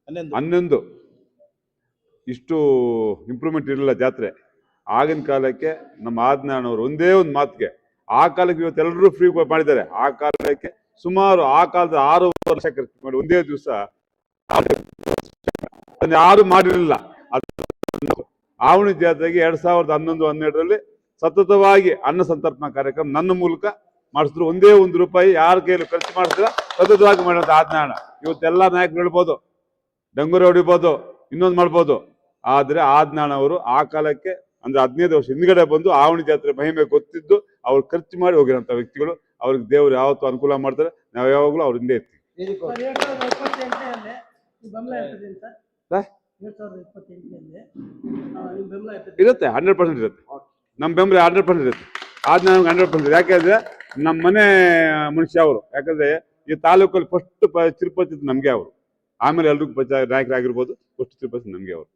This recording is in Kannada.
11 ಇಷ್ಟು ಇಂಪ್ರೂವ್ಮೆಂಟ್ ಇರಲಿಲ್ಲ ಜಾತ್ರೆ. ಆಗಿನ ಕಾಲಕ್ಕೆ ನಮ್ಮ ಆಜ್ಞಾನವರು ಒಂದೇ ಒಂದು ಮಾತಿಗೆ, ಆ ಕಾಲಕ್ಕೆ ಇವತ್ತೆಲ್ಲರೂ ಫ್ರೀ ಮಾಡಿದ್ದಾರೆ. ಆ ಕಾಲಕ್ಕೆ ಸುಮಾರು ಆ ಕಾಲದ 6 ವರ್ಷ ಖರ್ಚು ಮಾಡಿ ಒಂದೇ ದಿವಸ ಯಾರು ಮಾಡಿರಲಿಲ್ಲ. ಆವಣಿ ಜಾತ್ರೆಗೆ 2011-12ರಲ್ಲಿ ಸತತವಾಗಿ ಅನ್ನ ಸಂತರ್ಪಣಾ ಕಾರ್ಯಕ್ರಮ ನನ್ನ ಮೂಲಕ ಮಾಡಿಸಿದ್ರು. ಒಂದೇ ₹1 ಯಾರ ಕೈಯಲ್ಲಿ ಖರ್ಚು ಮಾಡಿಸಿದ್ರೆ ಸತತವಾಗಿ ಮಾಡುವಂತ ಆಜ್ಞಾನ. ಇವತ್ತೆಲ್ಲ ನಾಯಕರು ಹೇಳ್ಬೋದು, ಡಂಗೂರ ಹೊಡಿಬೋದು, ಇನ್ನೊಂದು ಮಾಡ್ಬೋದು. ಆದ್ರೆ ಆಜ್ಞಾನವರು ಆ ಕಾಲಕ್ಕೆ ಅಂದ್ರೆ 15 ವರ್ಷ ಹಿಂದ್ಗಡೆ ಬಂದು ಆವಣಿ ಜಾತ್ರೆ ಮಹಿಮೆ ಗೊತ್ತಿದ್ದು ಅವ್ರು ಖರ್ಚು ಮಾಡಿ ಹೋಗಿರೋಂಥ ವ್ಯಕ್ತಿಗಳು. ಅವ್ರಿಗೆ ದೇವರು ಯಾವತ್ತೂ ಅನುಕೂಲ ಮಾಡ್ತಾರೆ. ನಾವು ಯಾವಾಗಲೂ ಅವ್ರ ಹಿಂದೆ ಇರ್ತೀವಿ. ಇರುತ್ತೆ, 100% ಇರುತ್ತೆ. ನಮ್ಮ ಬೆಂಬಲ 100% ಇರುತ್ತೆ. ಆದ್ ನಮ್ಗೆ 100% ಯಾಕೆಂದ್ರೆ ನಮ್ಮ ಮನೆ ಮನುಷ್ಯ ಅವರು. ಯಾಕಂದ್ರೆ ಈ ತಾಲೂಕಲ್ಲಿ ಫಸ್ಟ್ ತಿರುಪತಿ ನಮ್ಗೆ ಅವರು, ಆಮೇಲೆ ಎಲ್ರಿಗೂ ನಾಯಕರಾಗಿರ್ಬೋದು. ಫಸ್ಟ್ ತಿರುಪತಿ ನಮ್ಗೆ ಅವರು.